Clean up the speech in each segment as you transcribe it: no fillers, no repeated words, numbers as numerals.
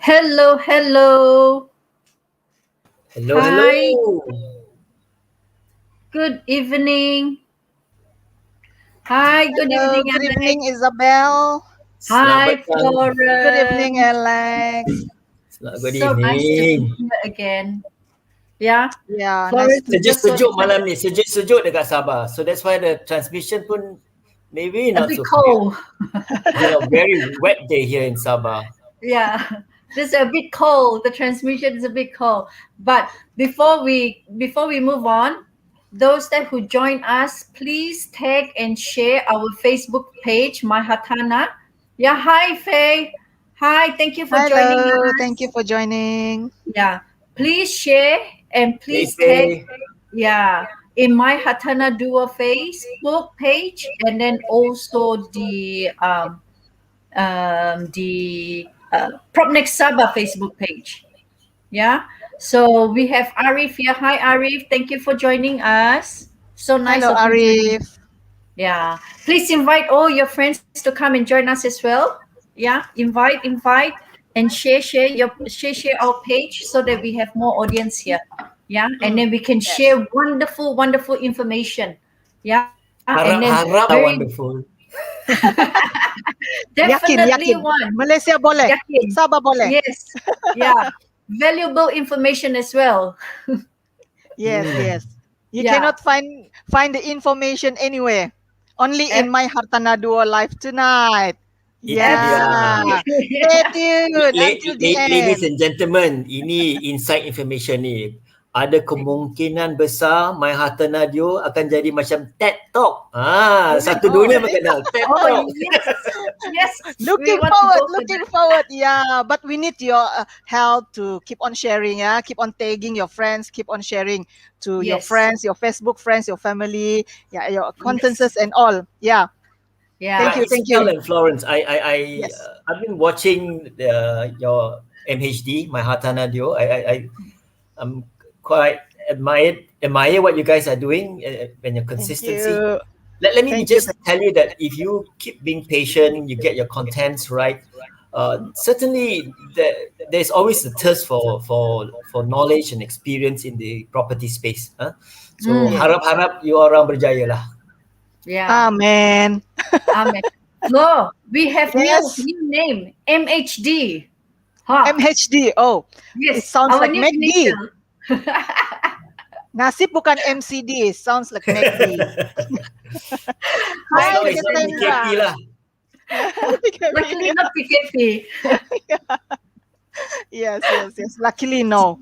Hello, hello. Hello, Hi, hello. good evening. Hi, good Hello, evening, good evening, Alex. Isabel. Selamat Hi, datang. Good evening, Florence. Alex. Good So nice to be evening. here again. Yeah, Yeah, nice Florence to is just so Sejuk-sejuk malam excited. ni, sejuk-sejuk dekat Sabah. So that's why the transmission pun maybe A not bit so clear. cold. Very wet day here in Sabah. Yeah, just a bit cold. The transmission is a bit cold. But before we move on, those that who join us, please tag and share our Facebook page, Mahatana. Yeah, hi Faye. Hi, thank you for joining Hello, thank you us. for joining. Yeah, please share and Hey, please tag. Faye. Yeah, in my Hatana Duo Facebook page, and then also the PropNex Sabah Facebook page. Yeah. So we have Arif here. Hi, Arif. Thank you for joining us. So nice Hello, of you joining. Arif. Yeah. Please invite all your friends to come and join us as well. Yeah. Invite, and share our page so that we have more audience here. Yeah. And then we can Yes. share wonderful, wonderful information. Yeah. And then Harap-harap very lah wonderful. definitely Yakin. one. Malaysia boleh, Yakin. Sabah boleh. Yes. Yeah. Valuable information as well. Yes. You Yeah. cannot find the information anywhere. Only in Ab- my Hartana Duo live tonight. Itu dia. Yeah. Absolutely. Stay tuned until the Ladies end. and gentlemen, ini inside information ni. Ada kemungkinan besar My Harta Nadio akan jadi macam TED Talk. Satu Oh, dunia mengenal TED oh Talk. yes. Yes. We Looking want to go for looking that. forward. Yeah, but we need your help to keep on sharing. Yeah, keep on tagging your friends, keep on sharing to your Yes. friends, your Facebook friends, your family, yeah, your Yes. acquaintances and all. Yeah, Yeah. thank you. Isabelle and Florence, Yes, I've been watching your MHD, My Harta Nadio. I'm quite admire what you guys are doing and your thank consistency. you, Let me thank you. just tell you that if you keep being patient, you get your contents right. Certainly, there's always a thirst for knowledge and experience in the property space. So Yes, harap-harap you orang berjaya lah. Yeah. amen. Amen. Flo, we have Yes, new name, MHD. Huh. MHD. Oh, it Yes. sounds Our like new MACD. initial. Nasib bukan MCD. Sounds like MACD. As Hi, long as not PKP Cassandra. lah. Luckily not PKP. Yes. Luckily, no.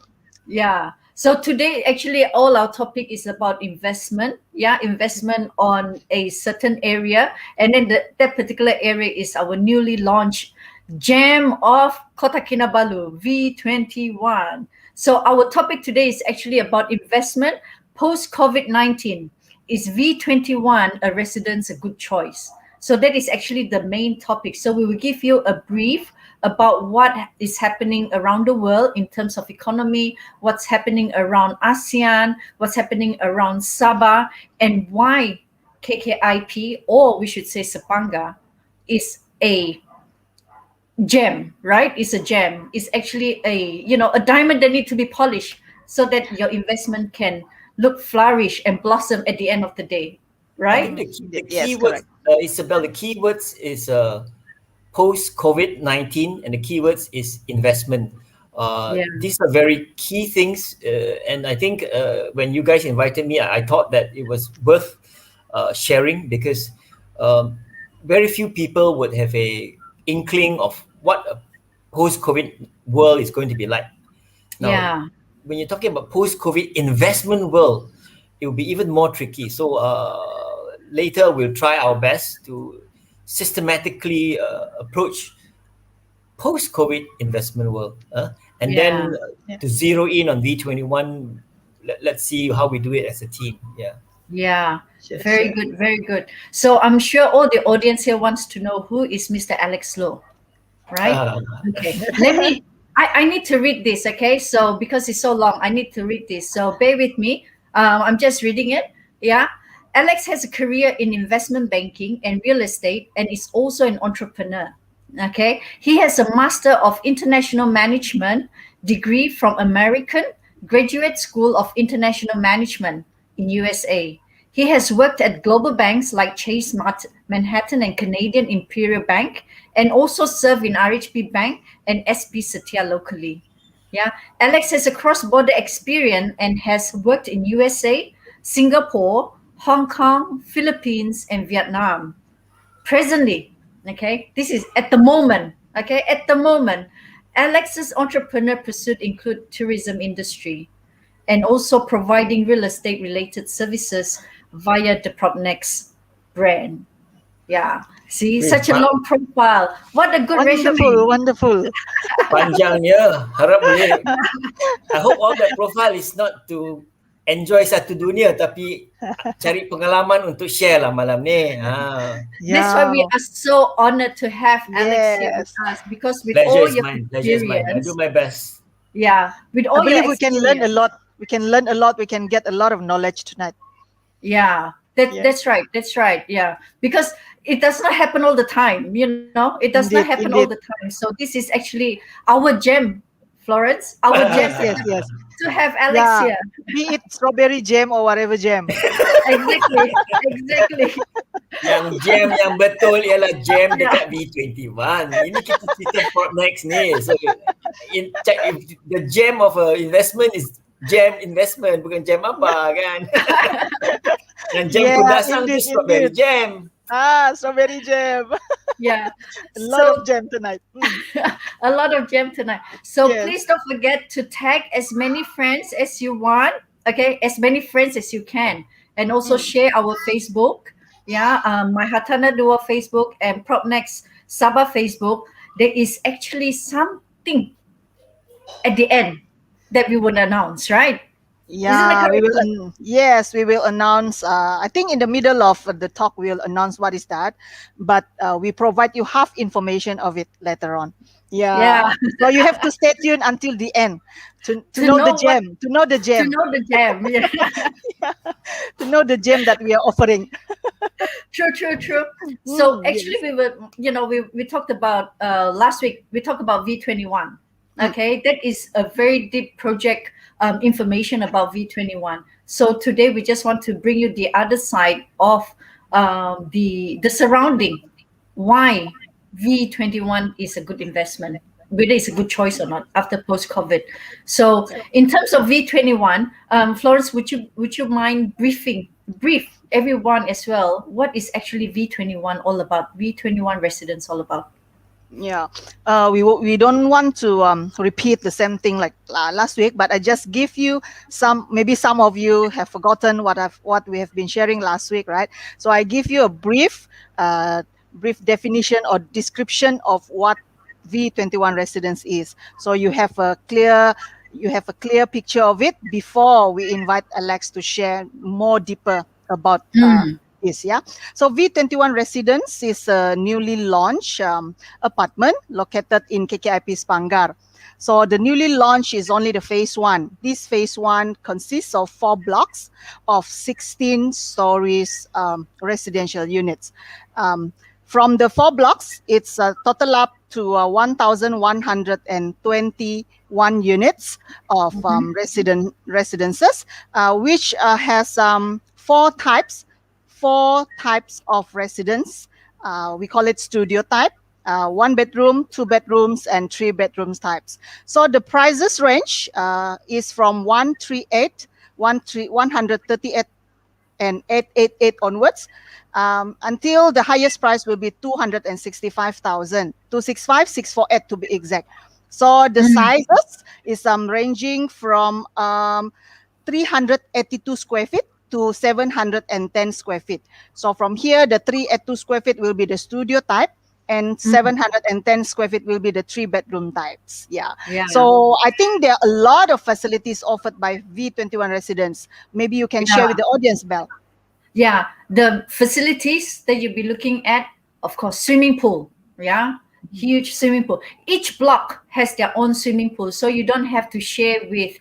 Yeah. So today, actually, all our topic is about investment. Yeah, investment on a certain area, and then that particular area is our newly launched gem of Kota Kinabalu V21. So our topic today is actually about investment post COVID-19. Is V21 a residence a good choice? So that is actually the main topic. So we will give you a brief about what is happening around the world in terms of economy, what's happening around ASEAN, what's happening around Sabah, and why KKIP, or we should say Sepanggar, is a gem, right? It's a gem. It's actually a diamond that needs to be polished so that your investment can look flourish and blossom at the end of the day, I right? think the Yes, keywords, correct. Isabel, the keywords is post COVID-19, and the keywords is investment. Yeah. These are very key things, and I think when you guys invited me, I thought that it was worth sharing because very few people would have a inkling of what a post-COVID world is going to be like. Now, Yeah. when you're talking about post-COVID investment world, it will be even more tricky. So later we'll try our best to systematically approach post-COVID investment world, and Yeah. then Yeah. to zero in on V21. Let's see how we do it as a team. Yeah. Yeah, very Sure. good, very good. So I'm sure all the audience here wants to know who is Mr. Alex Lowe, right? Okay, let me. I need to read this. Okay, so because it's so long, I need to read this. So bear with me. I'm just reading it. Yeah, Alex has a career in investment banking and real estate, and is also an entrepreneur. Okay, he has a Master of International Management degree from American Graduate School of International Management in USA. He has worked at global banks like Chase Manhattan and Canadian Imperial Bank, and also served in RHB Bank and SB Satya locally. Yeah, Alex has a cross-border experience and has worked in USA, Singapore, Hong Kong, Philippines, and Vietnam. Presently, okay, this is at the moment, okay, at the moment, Alex's entrepreneur pursuit include tourism industry and also providing real estate related services via the PropNex brand. Yeah, see, Weh, such a long profile. What a good Wonderful, resume. wonderful. panjangnya. Harap boleh. I hope all that profile is not to enjoy satu dunia, tapi cari pengalaman untuk share lah malam ni. That's why Yeah. we are so honored to have Alex here with Yes. us, because with Pleasure all is your mine. Pleasure is mine. I experience, do my best. yeah, with I all your believe we can learn a experience, lot. We can learn a lot. We can get a lot of knowledge tonight. yeah, Yeah. that's right. That's right. Yeah, because it does not happen all the time. You know, it does not Indeed, happen all the indeed. time. So this is actually our gem, Florence. Our gem Yes, yes, yes. to have Alex Yeah. here. Be it strawberry jam or whatever jam. Exactly. Exactly. Yang jam yang betul ialah jam Yeah. dekat V21. Ini kita cerita PropNex ni. So the jam of a investment is jam investment, bukan jam apa kan. Yang jam Yeah, kudasang tu indeed, strawberry indeed. jam. Strawberry jam. Yeah. A lot So of jam tonight. a lot of gem tonight. So Yes. please don't forget to tag as many friends as you want. Okay, as many friends as you can, and also share our Facebook. Yeah, my Hatana Dua Facebook and PropNex Sabah Facebook. There is actually something at the end that we would announce, right? Isn't it Yeah, we correct? will. Yes, we will announce. I think in the middle of the talk, we'll announce what is that, but we provide you half information of it later on. Yeah. Yeah. So you have to stay tuned until the end to To know the know what- gem, to know the To gem, know the gem. Yeah. to know the gem that we are offering. True, true, true. So Yes. actually, we were, we talked about last week. We talked about V21. Okay, that is a very deep project information about V21. So today we just want to bring you the other side of the surrounding. Why V21 is a good investment, whether it's a good choice or not after post COVID. So in terms of V21, Florence, would you mind brief everyone as well? What is actually V21 all about? V21 residents all about? Yeah, we don't want to repeat the same thing like last week, but I just give you some. Maybe some of you have forgotten what we have been sharing last week, right? So I give you a brief definition or description of what V21 residence is. So you have a clear picture of it before we invite Alex to share more deeper about this. Yeah. So V21 Residence is a newly launched apartment located in KKIP SEPANGGAR. So the newly launched is only the phase one. This phase one consists of 4 blocks of 16 stories residential units. From the 4 blocks, it's a total up to 1,121 units of residences, which has 4 types of residence. We call it studio type, 1 bedroom, 2 bedrooms, and 3 bedrooms types. So the prices range is from 138 and 888 onwards, until the highest price will be 265,000, 265,648 to be exact. So the sizes is ranging from 382 square feet to 710 square feet. So from here, the 382 square feet will be the studio type, and 710 square feet will be the 3 bedroom types. Yeah. So I think there are a lot of facilities offered by V21 residents. Maybe you can share with the audience, Belle. Yeah, the facilities that you'll be looking at, of course, swimming pool. Yeah, huge swimming pool. Each block has their own swimming pool, so you don't have to share with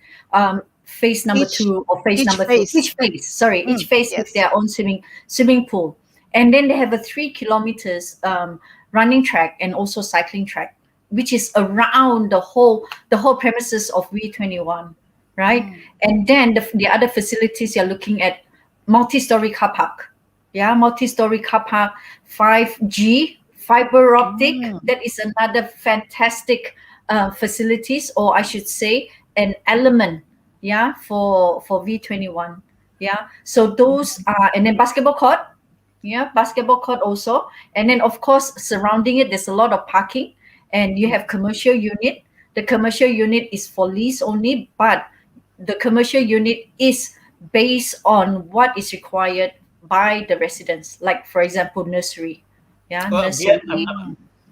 phase number 2 or phase number 3. Each phase with Yes. their own swimming pool. And then they have a 3 kilometers running track and also cycling track, which is around the whole premises of V21, right? And then the other facilities you're looking at, multi-story car park, multi-story car park, 5G fiber optic. That is another fantastic facilities, or I should say, an element, for V21. So those are, and then basketball court, basketball court also, and then of course surrounding it there's a lot of parking, and you have commercial unit. The commercial unit is for lease only, but the commercial unit is based on what is required by the residents, like for example nursery. Well, yeah, Nursery.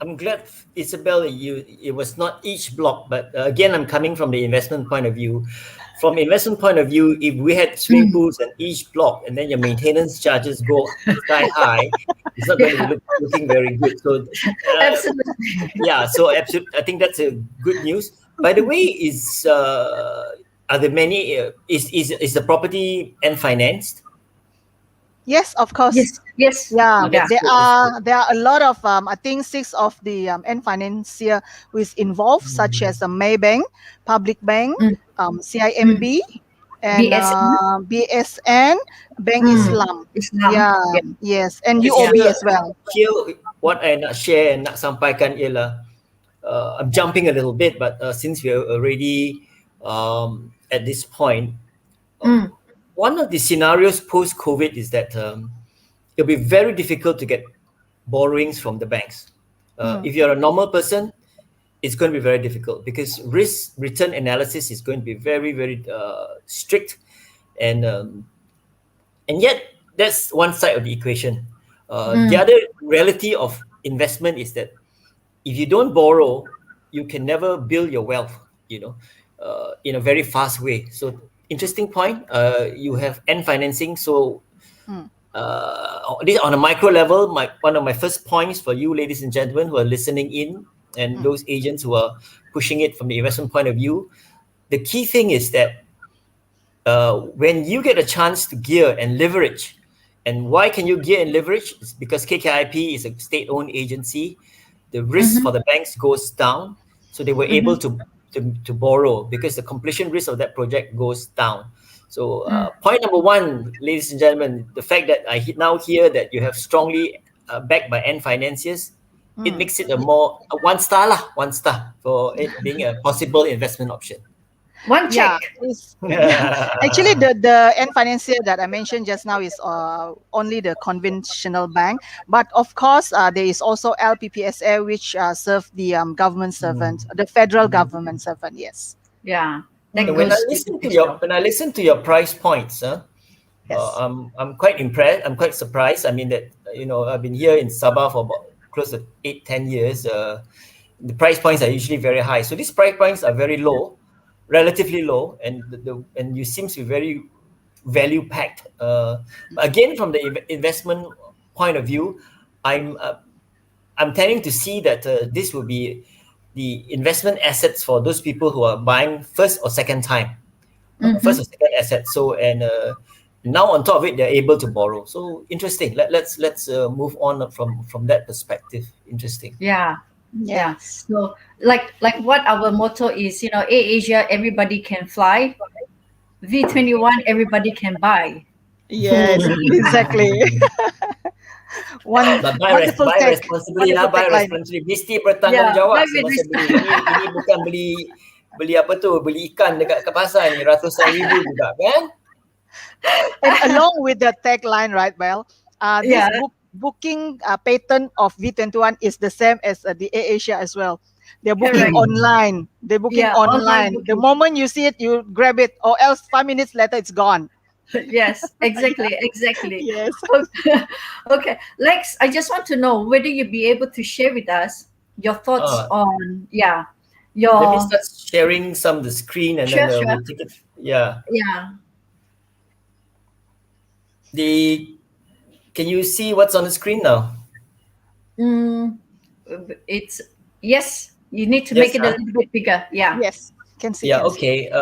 I'm glad, Isabel, it was not each block, but again, I'm coming from the investment point of view. From investment point of view, if we had swimming pools at each block, and then your maintenance charges go sky high, it's not going to be looking very good. So, Absolutely. so absolutely, I think that's a good news. By the way, are there many? Is the property and financed? Yes, of course. Yes. Yeah, That's there good. are a lot of I think 6 of the end financier who is involved, such as Maybank, Public Bank, CIMB, and BSN. BSN, Bank Islam. Islam. Yeah, Yeah. yes, and Because UOB here- as well. Here, what I nak share and nak sampaikan ialah, I'm jumping a little bit, but since we're already at this point, one of the scenarios post-COVID is that it'll be very difficult to get borrowings from the banks. If you're a normal person, it's going to be very difficult because risk return analysis is going to be very, very strict, and yet that's one side of the equation. The other reality of investment is that if you don't borrow, you can never build your wealth, in a very fast way. So interesting point. You have end financing. So this on a micro level, one of my first points for you, ladies and gentlemen, who are listening in, and those agents who are pushing it from the investment point of view, the key thing is that when you get a chance to gear and leverage, and why can you gear and leverage? It's because KKIP is a state-owned agency. The risk for the banks goes down, so they were able to borrow because the completion risk of that project goes down. So point number one, ladies and gentlemen, the fact that I now hear that you have strongly backed by end financiers, it makes it a one star for it being a possible investment option. One check. Actually, the end financier that I mentioned just now is only the conventional bank, but of course there is also LPPSA, which serve the government servant, the federal government servant. Yes. Yeah. That When I goes listen to to your price points, Yes. I'm quite impressed. I'm quite surprised. I mean that I've been here in Sabah for about close to 8-10 years. The price points are usually very high, so these price points are very low, relatively low, and and you seem to be very value packed. Again, from the investment point of view, I'm tending to see that this will be the investment assets for those people who are buying first or second time, first or second asset. So now on top of it, they're able to borrow. So interesting. Let's move on from that perspective. Interesting. Yeah. Yeah. So like what our motto is, Asia, everybody can fly. V21, everybody can buy. Yes. Exactly. One But wonderful buy take. responsibly Wonderful buy tagline. responsibly. Mesti bertanggungjawab buy with semasa beli. Ini bukan beli apa tu, beli ikan dekat pasar ni ratusan ribu juga kan? And along with the tagline, right, Belle? This Yeah. booking pattern of V21 is the same as the AirAsia as well. They're booking Correct. online. They're booking Yeah, online online. The booking. moment you see it, you grab it, or else 5 minutes later, it's gone. Yes, exactly. Yes. Okay, Lex, I just want to know whether you'd be able to share with us your thoughts on Let me your start sharing some of the screen, and then Sure. we'll take it. Yeah. yeah. Can you see what's on the screen now? It's yes. You need to Yes, make it a little bit bigger. Yeah. Yes. Can see. Yeah. can see. Okay.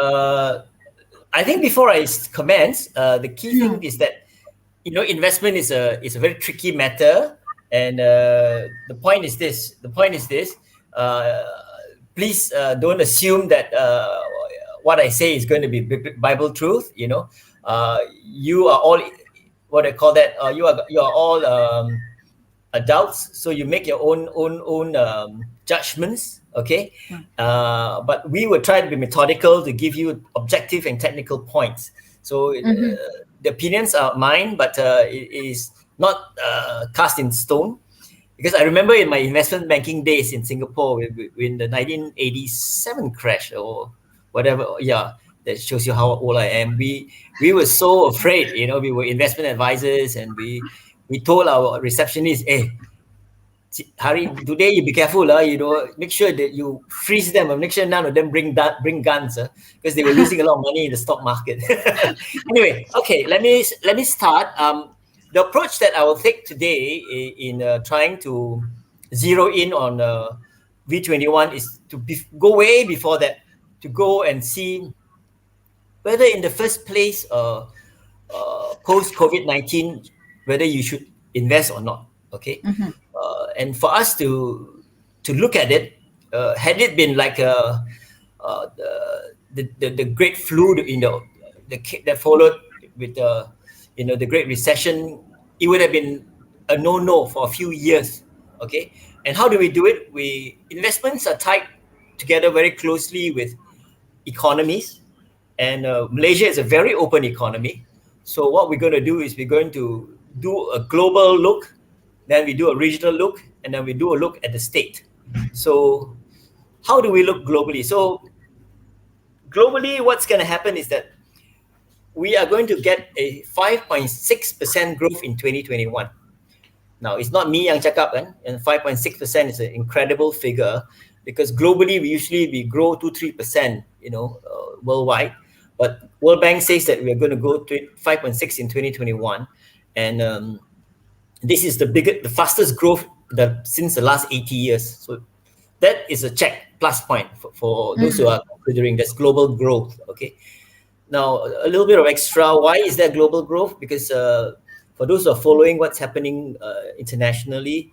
I think before I commence, the key thing is that investment is a very tricky matter, And the point is this. Uh, Please don't assume that what I say is going to be Bible truth. You are all what I call that. You are all adults, so you make your own judgments. Okay, but we will try to be methodical to give you objective and technical points. So the opinions are mine, but it is not cast in stone. Because I remember in my investment banking days in Singapore, in the 1987 crash or whatever, yeah, that shows you how old I am. We were so afraid, we were investment advisors, and we told our receptionist, hey, Hari, today you be careful, make sure that you freeze them, and make sure none of them bring guns, because they were losing a lot of money in the stock market. Anyway, okay, let me start. The approach that I will take today in trying to zero in on V21 is to go way before that, to go and see whether in the first place, post COVID-19, whether you should invest or not. Okay, and for us to look at it, had it been like the great flu that followed with the Great Recession, it would have been a no for a few years. Okay, and how do we do it? Investments are tied together very closely with economies, and Malaysia is a very open economy. So what we're going to do is we're going to do a global look, then we do a regional look, and then we do a look at the state. So how do we look globally? So globally, what's going to happen is that we are going to get a 5.6% growth in 2021. Now, it's not me yang cakap kan, and 5.6% is an incredible figure, because globally we grow 2-3%, worldwide. But World Bank says that we are going to go to 5.6 in 2021, and this is the fastest growth since the last 80 years. So that is a check plus point for those who are considering this global growth. Okay. Now, a little bit of extra. Why is there global growth? Because for those who are following what's happening internationally,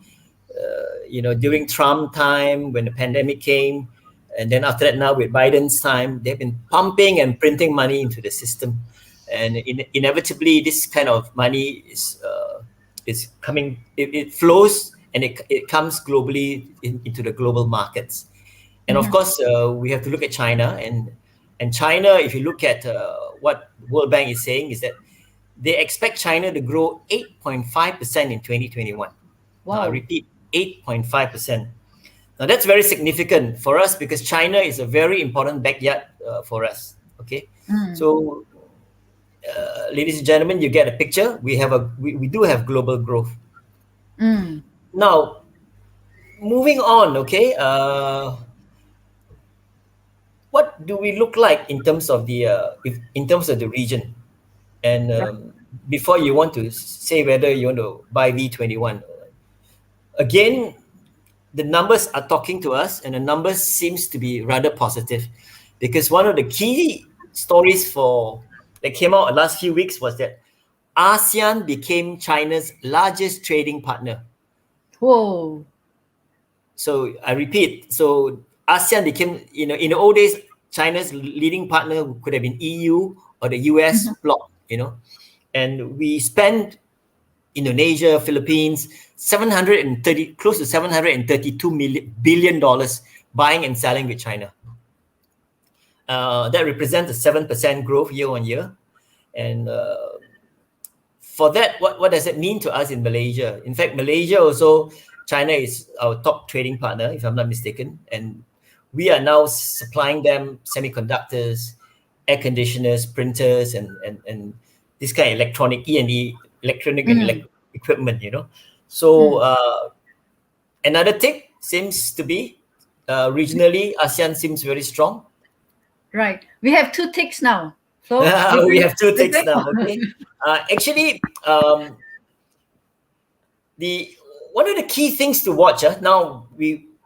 during Trump time, when the pandemic came, and then after that, now with Biden's time, they've been pumping and printing money into the system, and inevitably, this kind of money is coming. It flows and it comes globally into the global markets, and of course, we have to look at China and China. If you look at what World Bank is saying, is that they expect China to grow 8.5% in 2021. Wow. Now, I repeat, 8.5%. Now, that's very significant for us because China is a very important backyard for us. Okay, so ladies and gentlemen, you get a picture. We do have global growth. Now, moving on. Okay, what do we look like in terms of the region? And before you want to say whether you want to buy V21, again, the numbers are talking to us, and the numbers seems to be rather positive, because one of the key stories that came out the last few weeks was that ASEAN became China's largest trading partner. Whoa! So I repeat, so ASEAN became, in the old days, China's leading partner could have been EU or the US bloc, and we spent Indonesia, Philippines, close to $732 billion buying and selling with China. That represents a 7% growth year on year. And for that, what does it mean to us in Malaysia? In fact, Malaysia also, China is our top trading partner, if I'm not mistaken. And we are now supplying them semiconductors, air conditioners, printers, and this kind of electronic E&E, electronic and equipment, So another tick seems to be regionally, ASEAN seems very strong. Right. We have 2 ticks now. So we have 2 ticks now. Okay. Actually, one of the key things to watch. Now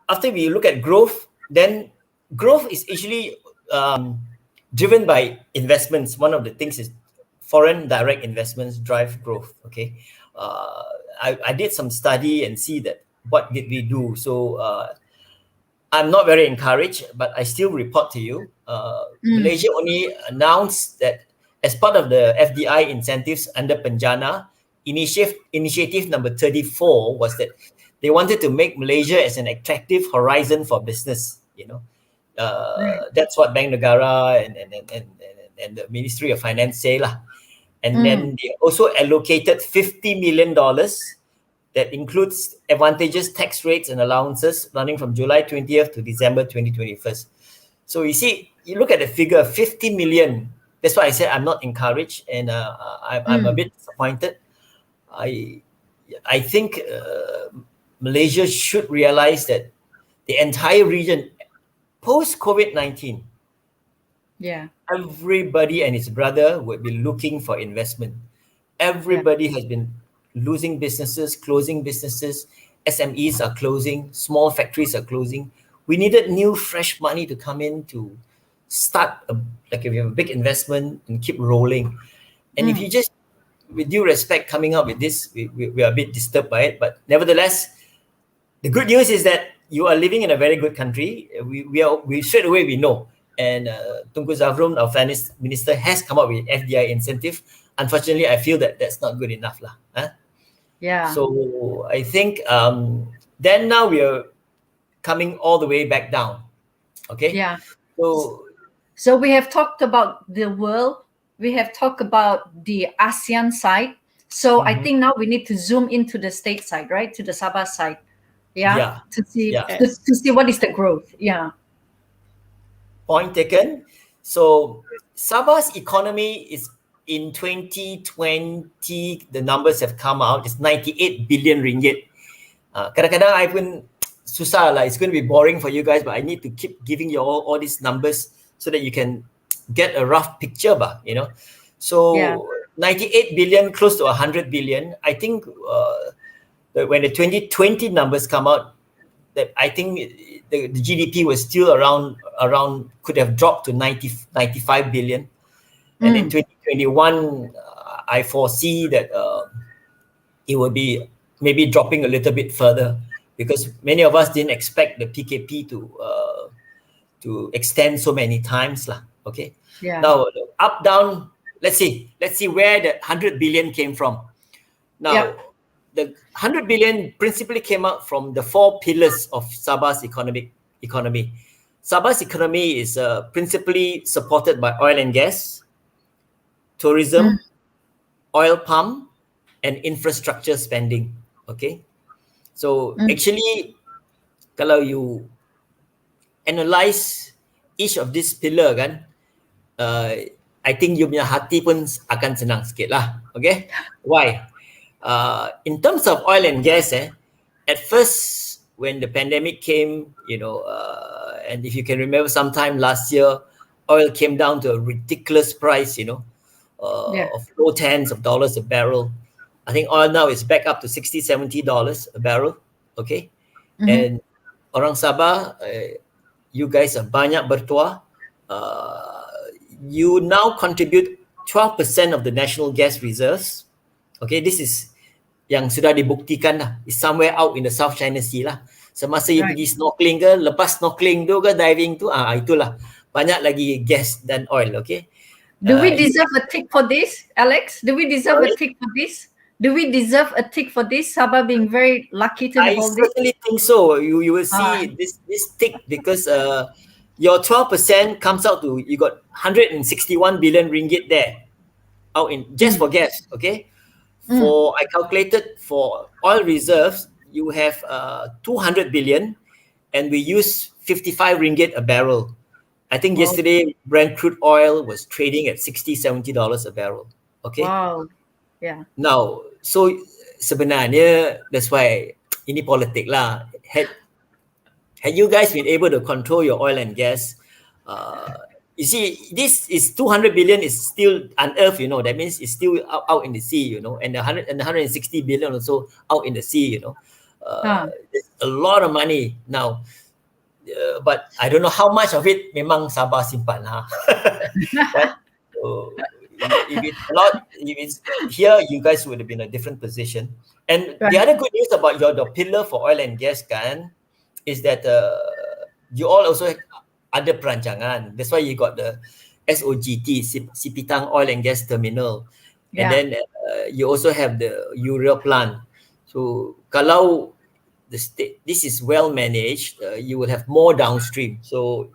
after we look at growth, then growth is usually driven by investments. One of the things is foreign direct investments drive growth. Okay. I did some study and see that what did we do. So I'm not very encouraged, but I still report to you. Malaysia only announced that as part of the FDI incentives under Penjana, initiative number 34 was that they wanted to make Malaysia as an attractive horizon for business. That's what Bank Negara and the Ministry of Finance say lah. And then they also allocated $50 million that includes advantageous tax rates and allowances running from July 20th to December 2021. So you see, you look at the figure, 50 million. That's why I said I'm not encouraged, and I'm a bit disappointed. I think Malaysia should realize that the entire region, post COVID-19, everybody and his brother would be looking for investment. Everybody has been losing businesses, closing businesses. SMEs are closing, small factories are closing. We needed new, fresh money to come in to start, like if you have a big investment and keep rolling. And if you just, with due respect, coming up with this, we are a bit disturbed by it. But nevertheless, the good news is that you are living in a very good country. We straight away we know. And Tunku Zavrum, our finance minister, has come up with FDI incentive. Unfortunately, I feel that that's not good enough lah. So I think then now we are coming all the way back down. Okay. So we have talked about the world. We have talked about the ASEAN side. So I think now we need to zoom into the state side, right? To the Sabah side. To see what is the growth. Point taken. So Sabah's economy is in 2020, the numbers have come out. It's 98 billion ringgit. Kadang-kadang I pun susah lah. It's going to be boring for you guys, but I need to keep giving you all these numbers so that you can get a rough picture, So 98 billion, close to 100 billion. I think that when the 2020 numbers come out, that I think the GDP was still around could have dropped to 95 billion. And in 2021, I foresee that it will be maybe dropping a little bit further because many of us didn't expect the PKP to extend so many times lah. Okay. Now up down. Let's see where the 100 billion came from. Now the 100 billion principally came out from the four pillars of Sabah's economy. Sabah's economy is principally supported by oil and gas, tourism, oil palm, and infrastructure spending. Okay, so actually, kalau you analyze each of this pillar, kan, I think you punya hati pun akan senang sikit lah. Okay, why? In terms of oil and gas, at first when the pandemic came, and if you can remember, sometime last year, oil came down to a ridiculous price, of low tens of dollars a barrel. I think oil now is back up to $60-70 a barrel. Okay, and orang Sabah, you guys are banyak bertuah. You now contribute 12% of the national gas reserves. Okay, this is yang sudah dibuktikan lah. It's somewhere out in the South China Sea lah. Semasa you pergi snorkeling ke, lepas snorkeling tu ke, diving tu, itulah. Banyak lagi gas dan oil, okay? Do we deserve a tick for this, Alex? Do we deserve a tick for this? Do we deserve a tick for this? Sabah being very lucky to have all this? I certainly think so. You will see this tick because your 12% comes out to, you got 161 billion ringgit there out in just for gas, okay? I calculated for oil reserves, you have 200 billion and we use 55 ringgit a barrel. I think yesterday Brent crude oil was trading at $60-70 a barrel. Okay. Wow. Yeah. Now, so sebenarnya that's why ini politik lah. Had you guys been able to control your oil and gas, you see, this is 200 billion is still unearthed, that means it's still out in the sea, and the 160 billion also out in the sea, It's a lot of money now. But I don't know how much of it memang Sabah simpan. Right? So, if it's a lot, if it's here, you guys would have been in a different position. And the Right. other good news about the pillar for oil and gas kan is that you all also ada perancangan. That's why you got the SOGT, Sipitang Oil and Gas Terminal. And Yeah. then you also have the urea plant. So kalau the state, this is well managed, you will have more downstream. So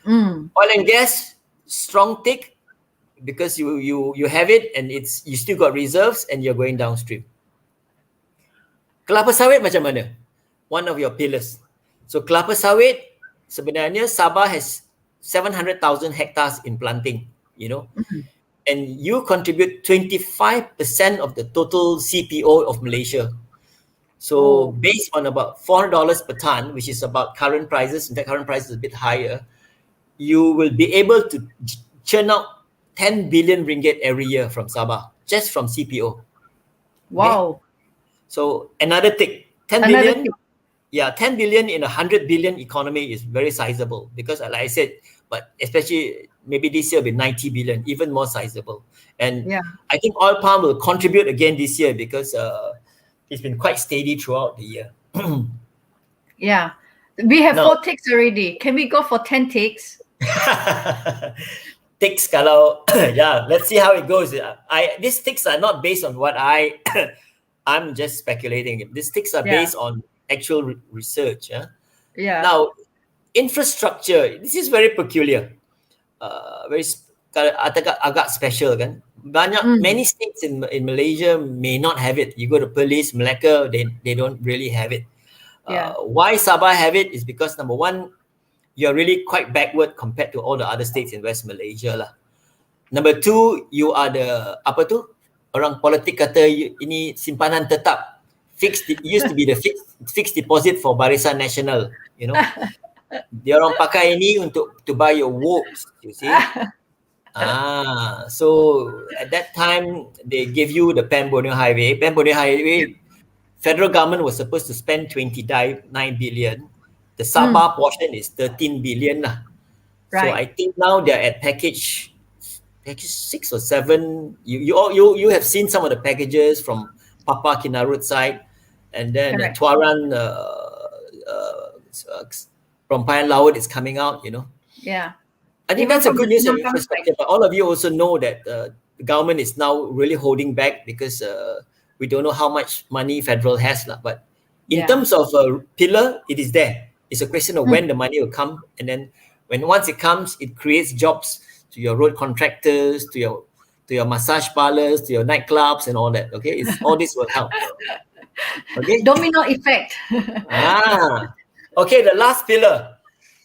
oil and gas, strong tick, because you have it and it's you still got reserves and you're going downstream. Kelapa sawit macam mana? One of your pillars. So kelapa sawit sebenarnya Sabah has 700,000 hectares in planting, you know. And you contribute 25% of the total CPO of Malaysia. So based on about $400 per ton, which is about current prices, in fact current price is a bit higher, you will be able to churn out 10 billion ringgit every year from Sabah, just from CPO. Wow. So another tick, 10 Another billion. tick. Yeah, 10 billion in a 100 billion economy is very sizable because, like I said, but especially maybe this year with 90 billion, even more sizable. And Yeah. I think oil palm will contribute again this year because it's been quite steady throughout the year. Yeah. We have Now- 4 ticks already. Can we go for 10 ticks? Ticks kalau yeah, let's see how it goes. These ticks are not based on what I'm just speculating. These ticks are Yeah. based on actual research. Yeah. Now, infrastructure, this is very peculiar. Very agak special kan. Many states in Malaysia may not have it. You go to Perlis, Melaka, they don't really have it. Yeah. Why Sabah have it is because number one, you're really quite backward compared to all the other states in West Malaysia lah. Number two, you are the apa tu? Orang politik kata ini simpanan tetap. Fixed, it used to be the fixed deposit for Barisan Nasional, you know. Dia orang pakai ini untuk to buy your votes, you see. So at that time they gave you the Pan-Borneo Highway. Pan-Borneo Highway, federal government was supposed to spend 29 billion. The Sabah portion is 13 billion lah. Right. So I think now they're at package 6 or 7. You have seen some of the packages from Papa Kinarut side, and then Correct. Tuaran from Payan Laut is coming out, you know. Yeah. I think Even that's a from good the news of Sembawang infrastructure, but all of you also know that the government is now really holding back because we don't know how much money federal has. But in Yeah. terms of a pillar, it is there. It's a question of when the money will come, and then once it comes, it creates jobs to your road contractors, to your massage parlors, to your nightclubs and all that. Okay, all this will help. Okay. Domino effect. Okay, the last pillar.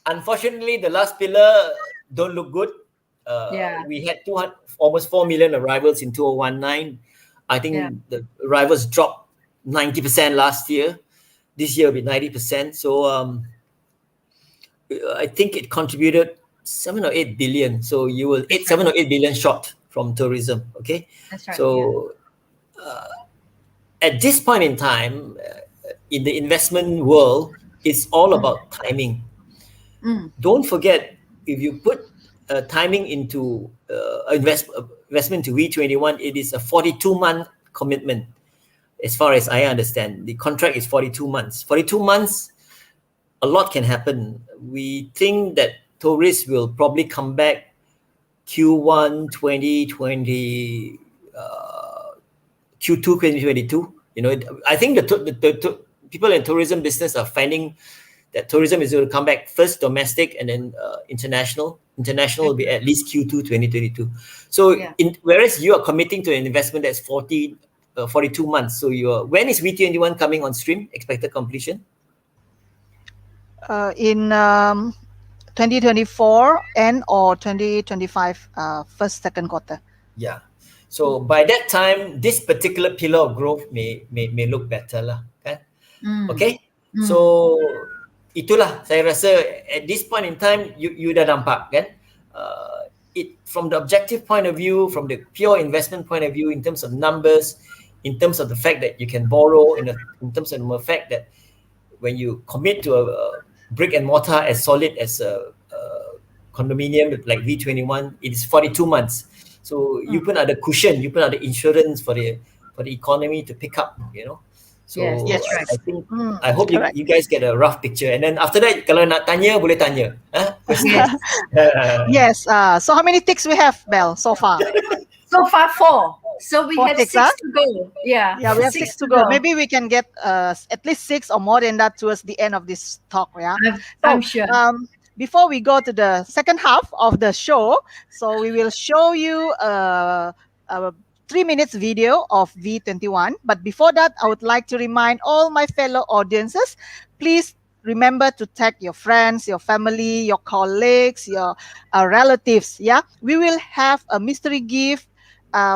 Unfortunately, the last pillar don't look good. Yeah. We had almost 4 million arrivals in 2019. I think the arrivals dropped 90% last year. This year will be 90%. So I think it contributed 7 or 8 billion. So you will 7 or 8 billion short from tourism. Okay. That's right. So at this point in time, in the investment world, it's all about timing. Don't forget, if you put timing into investment to V21, it is a 42-month commitment. As far as I understand, the contract is 42 months. 42 months, a lot can happen. We think that tourists will probably come back Q1 2020, Q2 2022. You know, I think the people in tourism business are finding that tourism is going to come back first domestic and then international. International will be at least Q2 2022. So whereas you are committing to an investment that's 42 months. So when is V21 coming on stream? Expected completion? In 2024 and or 2025 first, second quarter. Yeah. So by that time, this particular pillar of growth may look better lah, kan? Okay. So itulah saya rasa at this point in time you dah nampak kan, from the objective point of view, from the pure investment point of view, in terms of numbers, in terms of the fact that you can borrow, in terms of the fact that when you commit to a brick and mortar as solid as a condominium like V21, it is 42 months. So you pun ada cushion, you pun ada insurance for the economy to pick up, you know. So Yes, Yes. right. I think I hope Correct. you guys get a rough picture, and then after that kalau nak tanya boleh tanya Yes. questions. Yes. So how many ticks we have, Belle, so far? So far, 4. So we 4 have ticks, 6 huh? to go. Yeah. Yeah, we have 6 to go. Maybe we can get at least 6 or more than that towards the end of this talk. Yeah. I'm So sure. before we go to the second half of the show, so we will show you a 3 minutes video of V21. But before that, I would like to remind all my fellow audiences, please remember to tag your friends, your family, your colleagues, your relatives. Yeah, we will have a mystery gift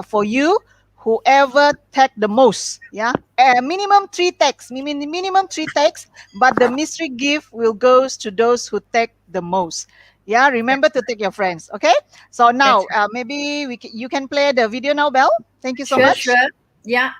for you, whoever tag the most. Yeah, minimum 3 tags, minimum 3 tags, but the mystery gift will goes to those who tag the most. Yeah, remember to tag your friends. Okay, so now That's maybe you can play the video now, Belle. Thank you so Sure, much. sure. Yeah.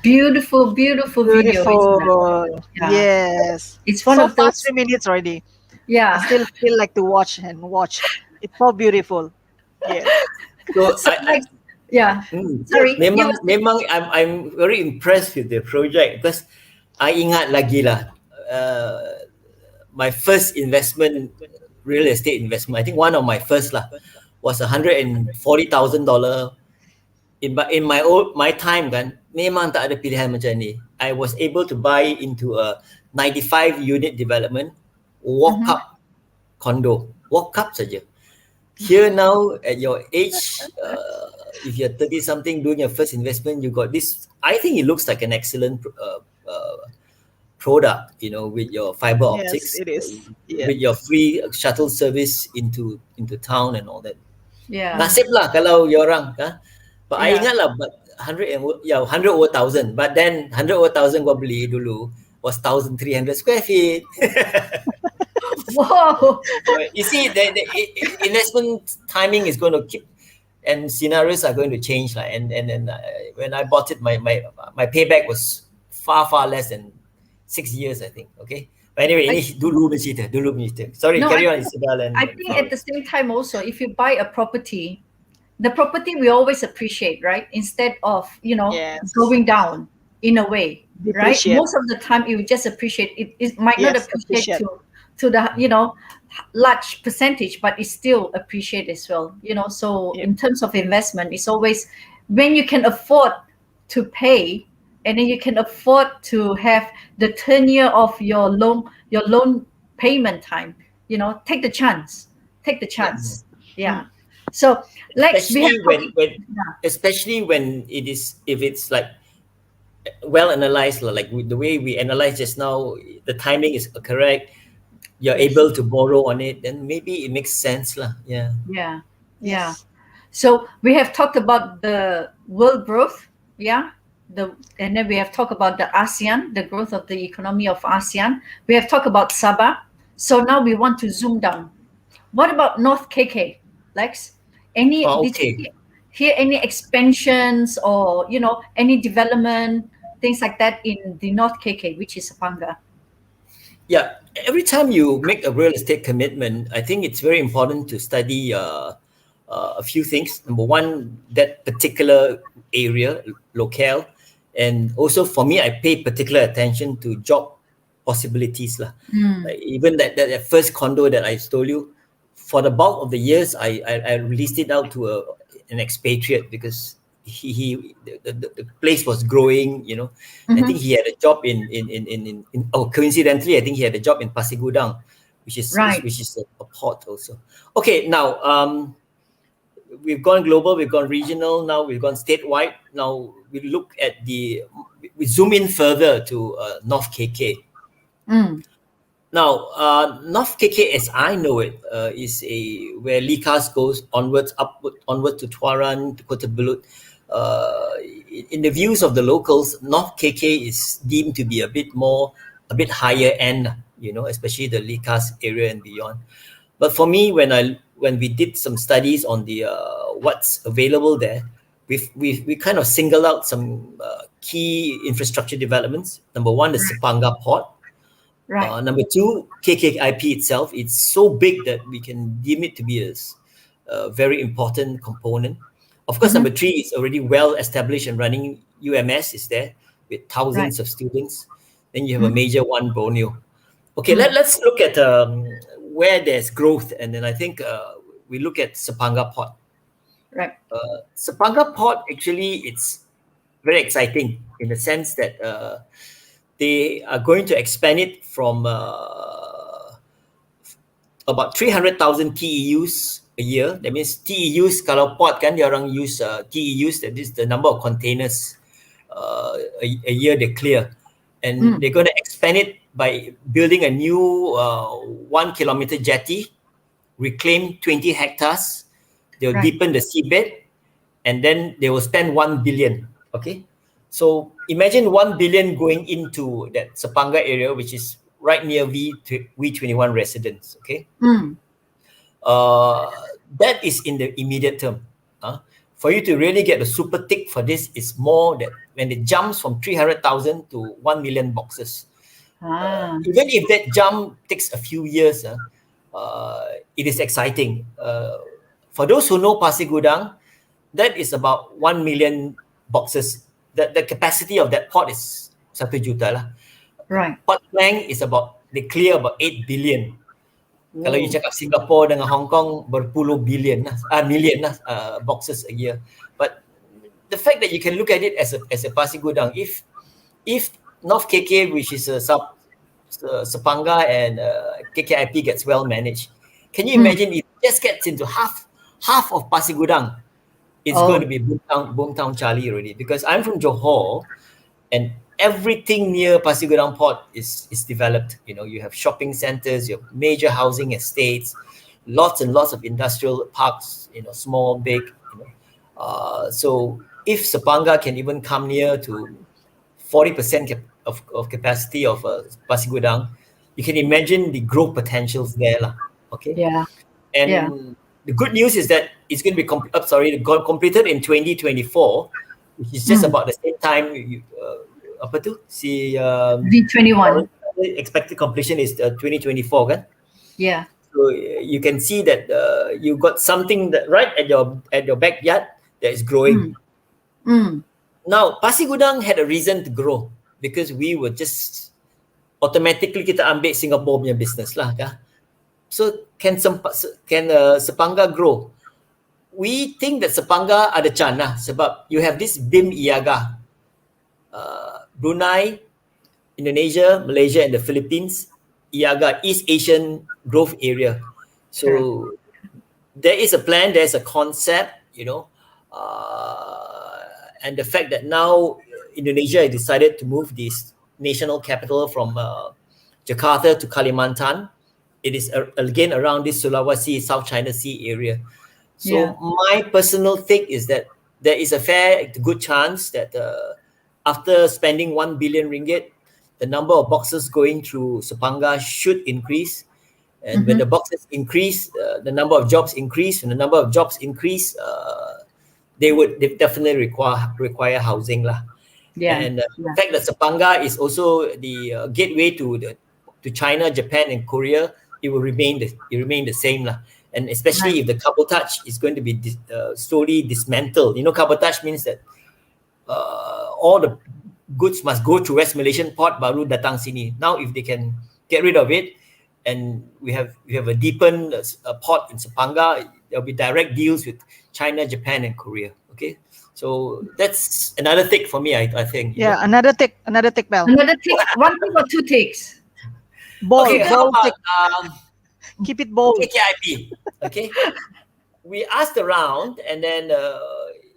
Beautiful, beautiful video. Beautiful. Yeah. Yes. It's one so of far those. 3 minutes already. Yeah. I still feel like to watch and watch. It's so beautiful. Yes. So So next, yeah. Sorry. memang I'm very impressed with the project because I ingat lagi lah my first investment, real estate investment. I think one of my first lah was $140,000. In my time kan, memang tak ada pilihan macam ni. I was able to buy into a 95 unit development, walk up condo, walk up saja. Here now at your age, if you're 30 something doing your first investment, you got this. I think it looks like an excellent product, you know, with your fiber optics, Yes, it is. Yeah. with your free shuttle service into town and all that. Yeah. Nasib lah kalau you orang. But I Yeah. ingat lah, but 100 over 1,000. But then 100 over 1,000 gua beli dulu was 1,300 square feet. Whoa. You see, the investment timing is going to keep, and scenarios are going to change. And then when I bought it, my payback was far less than 6 years, I think. Okay. But anyway, I, ini dulu bercerita. Sorry, no, carry on, Isabel I and think at the Florence. same time also, if you buy a property, the property we always appreciate, right? Instead of, Yes. going down in a way, right? Depreciate. Most of the time you just appreciate it. It might not Yes, appreciate appreciate. to the, large percentage, but it's still appreciate as well. So Yep. in terms of investment, it's always when you can afford to pay, and then you can afford to have the tenure of your loan payment time. Take the chance. Take the Yeah. chance. Mm. Yeah. So Lex, we have Especially talking. Yeah. especially when if it's like well analyzed, like the way we analyzed just now, the timing is correct. You're Yes. able to borrow on it, then maybe it makes sense lah. Yeah. Yeah. Yeah. Yes. So we have talked about the world growth, yeah. And then we have talked about the ASEAN, the growth of the economy of ASEAN. We have talked about Sabah. So now we want to zoom down. What about North KK, Lex? Did you Okay. hear any expansions or any development things like that in the North KK, which is Sepanggar? Yeah, every time you make a real estate commitment, I think it's very important to study a few things. Number one, that particular area, locale, and also for me, I pay particular attention to job possibilities lah. Like even that first condo that I told you, for the bulk of the years, I released it out to an expatriate because the place was growing, I think he had a job coincidentally, I think he had a job in Pasir Gudang, which is Right. a port also. Okay, now we've gone global, we've gone regional, now we've gone statewide. Now we zoom in further to North KK. Now, North KK, as I know it, is where Likas goes onward to Tuaran, to Kota Belud. In the views of the locals, North KK is deemed to be a bit higher end, especially the Likas area and beyond. But for me, when we did some studies on the what's available there, we kind of singled out some key infrastructure developments. Number one, the Sepanggar Port. Right. Number two, KKIP itself, it's so big that we can deem it to be a very important component. Of course, number three is already well established and running. UMS is there with thousands of students. Then you have a major one, Borneo. Okay, let's look at where there's growth, and then I think we look at Sepanggar Port. Right. Sepanggar Port, actually, it's very exciting in the sense that they are going to expand it from about 300,000 TEUs a year. That means TEUs, kalau port kan, dia orang use TEUs, that is the number of containers a year they clear. And they're going to expand it by building a new 1 kilometer jetty, reclaim 20 hectares. They'll deepen the seabed, and then they will spend 1 billion. Okay. So imagine 1 billion going into that Sepanggar area, which is right near V21 residents. Okay. That is in the immediate term. For you to really get a super tick for this, is more that when it jumps from 300,000 to 1 million boxes. Even if that jump takes a few years, it is exciting. For those who know Pasir Gudang, that is about 1 million boxes. The capacity of that port is 1 juta lah. Right. Port Klang is they clear about 8 billion. Kalau you cakap Singapore dengan Hong Kong, berpuluh million lah boxes a year. But the fact that you can look at it as a Pasir Gudang, if North KK, which is a Sepanggar and KKIP gets well managed, can you imagine if it just gets into half of Pasir Gudang? It's going to be boomtown Charlie already, because I'm from Johor, and everything near Pasir Gudang Port is developed. You have shopping centers, you have major housing estates, lots and lots of industrial parks, small, big. So if Sepanggar can even come near to 40% of capacity of Pasir Gudang, you can imagine the growth potentials there, lah. Okay. Yeah. Yeah. And the good news is that it's going to be completed in 2024, which is just about the same time. Apa tu? V21. Expected completion is 2024, kan? Yeah. So you can see that you got something that right at your backyard that is growing. Now, Pasir Gudang had a reason to grow because we were just automatically kita ambil Singapore punya business lah, kan? So can Sepanggar grow? We think that Sepanggar ada chance lah sebab you have this BIM IAGA, Brunei, Indonesia, Malaysia and the Philippines, IAGA, East Asian Growth Area. So there is a plan, there's a concept, and the fact that now Indonesia has decided to move this national capital from Jakarta to Kalimantan. It is again around this Sulawesi, South China Sea area. So my personal take is that there is a good chance that after spending 1 billion ringgit, the number of boxes going through Sepanggar should increase. And when the boxes increase, the number of jobs increase. When the number of jobs increase, they definitely require housing lah. Yeah. And the fact that Sepanggar is also the gateway to China, Japan, and Korea, it will remain the same lah. And especially if the cabotage is going to be slowly dismantled. Cabotage means that all the goods must go through West Malaysian port baru datang sini. Now, if they can get rid of it, and we have a deepened port in Sepanggar, there'll be direct deals with China, Japan, and Korea. Okay, so that's another take for me. I think. Yeah, another take, Mel. Another take. One take or two takes? Bold, Okay, how bold about, take. Keep it bold. KKIP. Okay, we asked around, and then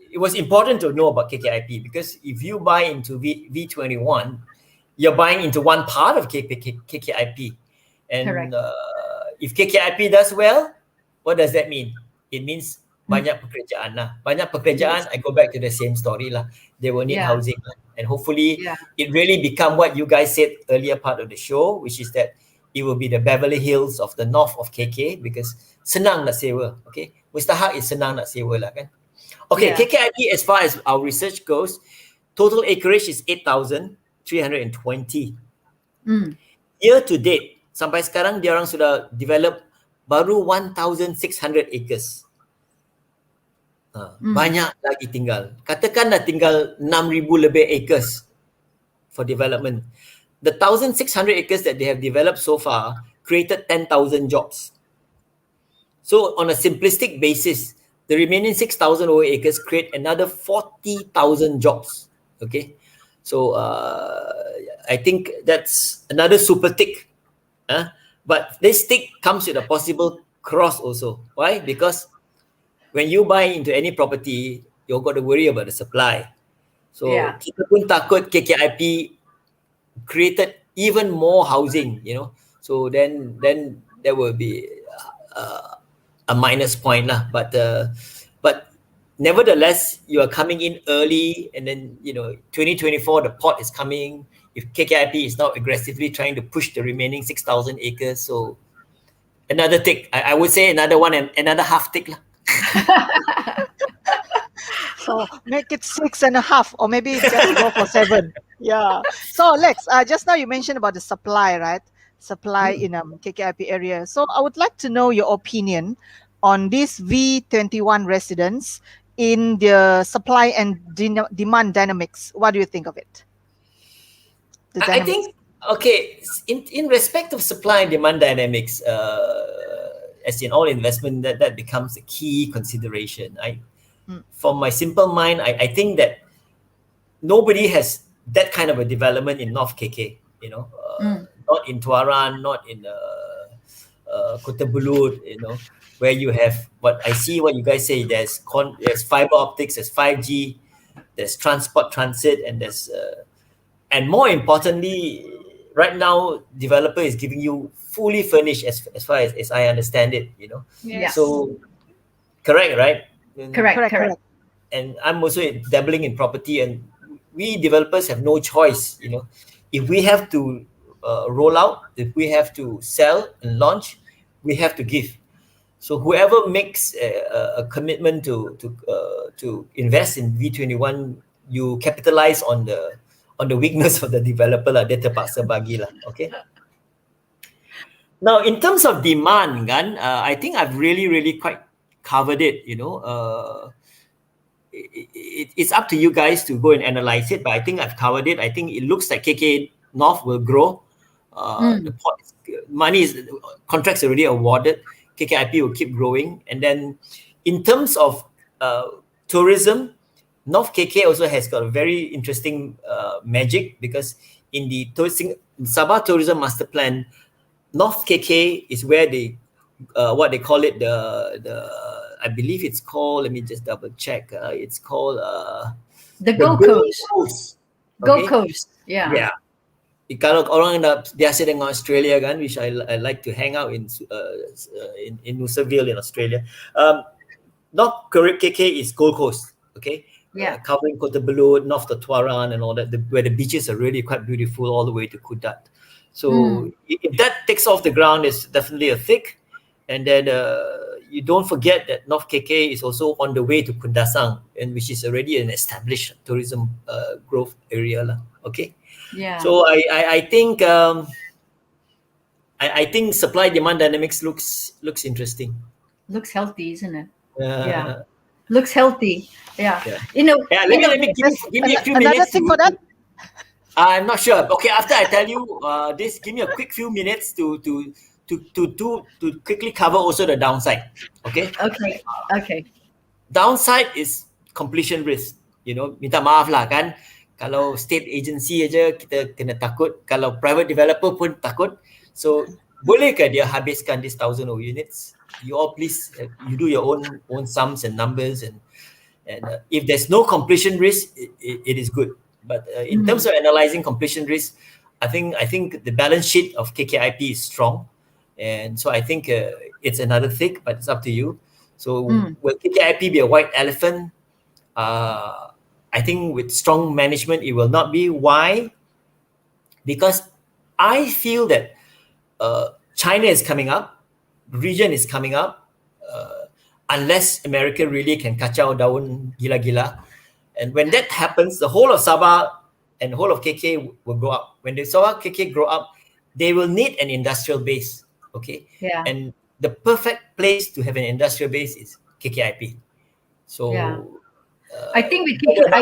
it was important to know about KKIP because if you buy into V21, you're buying into one part of KKIP. And if KKIP does well, what does that mean? It means banyak pekerjaan lah. Banyak pekerjaan, I go back to the same story lah. They will need housing lah. And hopefully it really become what you guys said earlier part of the show, which is that it will be the Beverly Hills of the north of KK because senang nak sewa. Okay, mustahak is senang nak sewa lah kan. Okay, KKIP as far as our research goes, total acreage is 8,320. Year to date, sampai sekarang dia orang sudah develop baru 1,600 acres. Banyak lagi tinggal. Katakan dah tinggal 6,000 lebih acres for development. The 1,600 acres that they have developed so far created 10,000 jobs. So on a simplistic basis, the remaining 6,000 over acres create another 40,000 jobs. Okay, so I think that's another super tick. But this tick comes with a possible cross also. Why? Because when you buy into any property, you've got to worry about the supply. So kita pun takut KKIP created even more housing, So then there will be a minus point lah. But nevertheless, you are coming in early, and then 2024 the port is coming. If KKIP is now aggressively trying to push the remaining 6,000 acres, so another tick. I would say another one and another half tick lah. So make it 6.5, or maybe just go for 7. Yeah. So Alex, just now you mentioned about the supply, right? Supply in KKIP area. So I would like to know your opinion on these V21 residents in the supply and demand dynamics. What do you think of it? I think, okay, in respect of supply and demand dynamics, as in all investment, that becomes a key consideration. From my simple mind, I think that nobody has that kind of a development in North KK, not in Tuaran, not in Kota Belud, where you have what you guys say, there's fiber optics, there's 5G, there's transit, and there's and more importantly, right now developer is giving you fully furnished as far as I understand it, you know. Yes. So correct, right? Correct. Correct. And I'm also dabbling in property, and we developers have no choice, you know. If we have to roll out, if we have to sell and launch, we have to give. So whoever makes a commitment to invest in V21, you capitalize on the weakness of the developer lah. Dia terpaksa bagi lah. Okay. Now, in terms of demand, kan, I think I've really quite covered it. You know, it's up to you guys to go and analyze it, but I think I've covered it. I think it looks like KK North will grow. The money is contracts already awarded. KKIP will keep growing, and then in terms of tourism, North KK also has got a very interesting magic, because in the Sabah Tourism Master Plan, North KK is where they what they call it, the I believe it's called, let me just double check, it's called The Gold Coast. Gold Okay? Coast. Yeah. Yeah. Kalau orang nak biasa dengan Australia kan, which I like to hang out in Nusa Vale in Australia. North KK is Gold Coast, okay? Yeah. Covering Kota Belud, North Tuaran and all that, where the beaches are really quite beautiful all the way to Kudat. So if that takes off the ground, it's definitely a thick. And then you don't forget that North KK is also on the way to Kundasang, and which is already an established tourism growth area lah. Okay. Yeah. So I think I think supply demand dynamics looks interesting. Looks healthy, isn't it? Yeah. Looks healthy. Yeah. Yeah. You know, Yeah, let me give me a few Another minutes. thing for that? I'm not sure. Okay, after I tell you this, give me a quick few minutes to quickly cover also the downside. Okay. Okay. Downside is completion risk. You know, minta maaf lah kan. Kalau state agency aja kita kena takut. Kalau private developer pun takut. So bolehkah dia habiskan this 1,000 units? You all please you do your own sums and numbers, and if there's no completion risk, it is good. But in terms of analyzing completion risk, I think the balance sheet of KKIP is strong, and so I think it's another thick, but it's up to you. So will KKIP be a white elephant? I think with strong management, it will not be. Why? Because I feel that China is coming up, region is coming up, unless America really can kacau daun gila-gila. And when that happens, the whole of Sabah and the whole of KK will grow up. When the Sabah KK grow up, they will need an industrial base. Okay. Yeah. And the perfect place to have an industrial base is KKIP. So I think with KKIP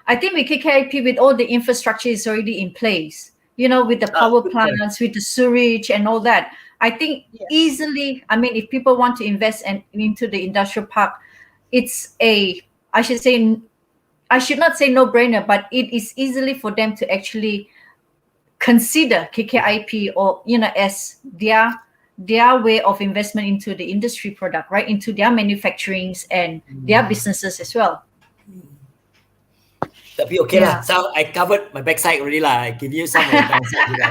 I think with KKIP with all the infrastructure is already in place. You know, with the power plants, with the sewage and all that. I think easily, I mean, if people want to invest into the industrial park, it's I should not say no-brainer, but it is easily for them to actually consider KKIP, or, you know, as their way of investment into the industry product, right? Into their manufacturings and their businesses as well. Tapi okay lah. So I covered my backside already lah. I give you some of the downside.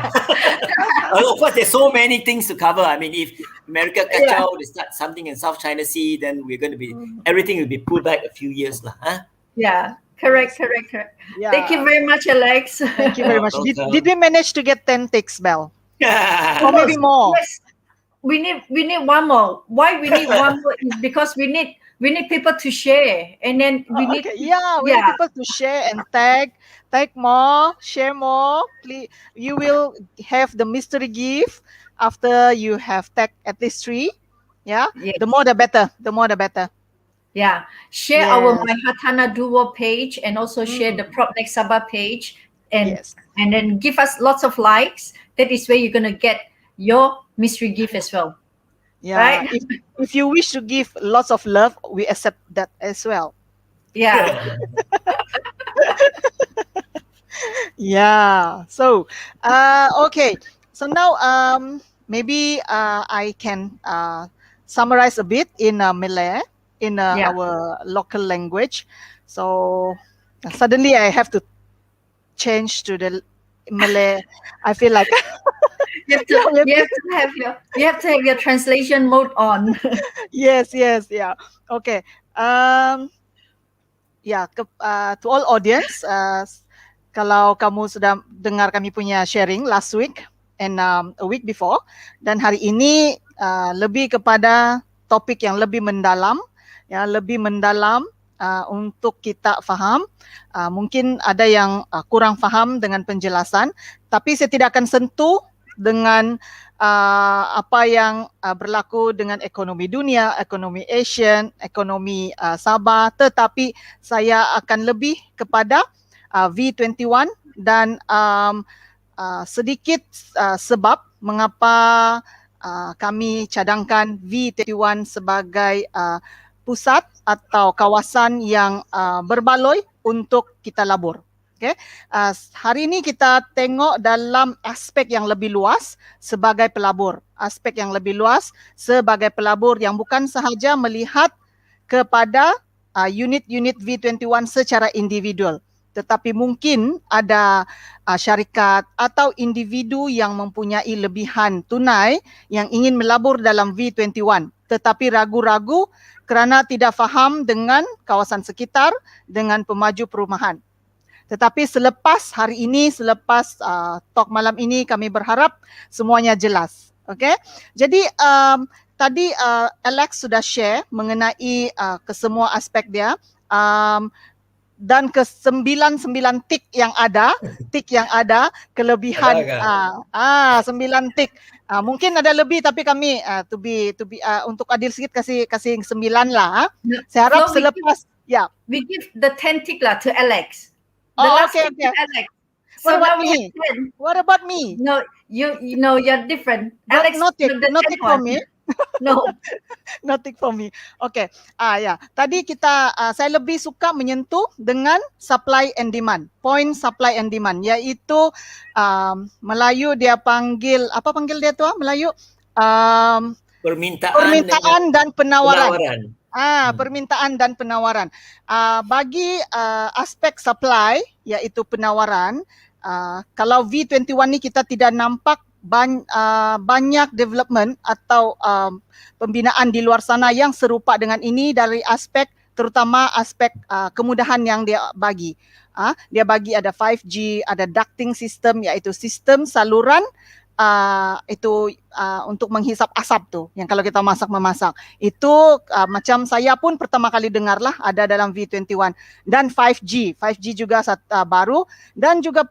Of course, there's so many things to cover. I mean, if America kacau, they start something in South China Sea, then we're going to be everything will be pulled back a few years lah. Huh? Yeah. Correct. Yeah. Thank you very much, Alex. Thank you very much. Did we manage to get 10 ticks, Belle? Or maybe more? Yes. We need one more. Why we need one more is because we need people to share, and then we need need people to share and tag more, share more. Please, you will have the mystery gift after you have tagged at least 3. Yeah, yes. The more the better. Yeah, share our My Hatana Duo page, and also share the PropNex Sabah page, and then give us lots of likes. That is where you're gonna get your mystery gift as well. Yeah. Right? If you wish to give lots of love, we accept that as well. Yeah. Yeah. So, okay. So now, maybe I can summarize a bit in Malay, in our local language. So suddenly I have to change to the Malay. I feel like You have to yeah, you have to have your translation mode on. yes, yeah. Okay. To all audience, kalau kamu sudah dengar kami punya sharing last week and a week before, dan hari ini lebih kepada topik yang lebih mendalam, untuk kita faham. Mungkin ada yang kurang faham dengan penjelasan, tapi saya tidak akan sentuh dengan apa yang berlaku dengan ekonomi dunia, ekonomi Asian, ekonomi Sabah, tetapi saya akan lebih kepada V21 dan sedikit sebab mengapa kami cadangkan V21 sebagai pusat atau kawasan yang berbaloi untuk kita labur. Okay. Hari ini kita tengok dalam aspek yang lebih luas sebagai pelabur. Aspek yang lebih luas sebagai pelabur yang bukan sahaja melihat kepada unit-unit V21 secara individual, tetapi mungkin ada syarikat atau individu yang mempunyai lebihan tunai yang ingin melabur dalam V21, tetapi ragu-ragu kerana tidak faham dengan kawasan sekitar, dengan pemaju perumahan. Tetapi selepas hari ini, selepas talk malam ini, kami berharap semuanya jelas. Okay? Jadi tadi Alex sudah share mengenai kesemua aspek dia, dan ke 99 tik yang ada, kelebihan 9 tik. Mungkin ada lebih, tapi kami to be untuk adil sikit kasih 9 lah. Saya harap selepas we give the 10 tick lah to Alex. The Oh, last okay. tick to Alex. What So about now we me? have 10. What about me? No, you're different. But Alex, no tick for one. me. No. No tick for me. Okay. Tadi saya lebih suka menyentuh dengan supply and demand. Point supply and demand, iaitu Melayu dia panggil, apa panggil dia tu Melayu? Permintaan dan penawaran. Permintaan dan penawaran. Bagi aspek supply, iaitu penawaran, kalau V21 ni kita tidak nampak banyak development atau pembinaan di luar sana yang serupa dengan ini dari aspek, terutama aspek kemudahan yang dia bagi. Dia bagi ada 5G, ada ducting system, iaitu sistem saluran untuk menghisap asap tu, yang kalau kita memasak itu macam saya pun pertama kali dengar lah ada dalam V21. Dan 5G juga baru, dan juga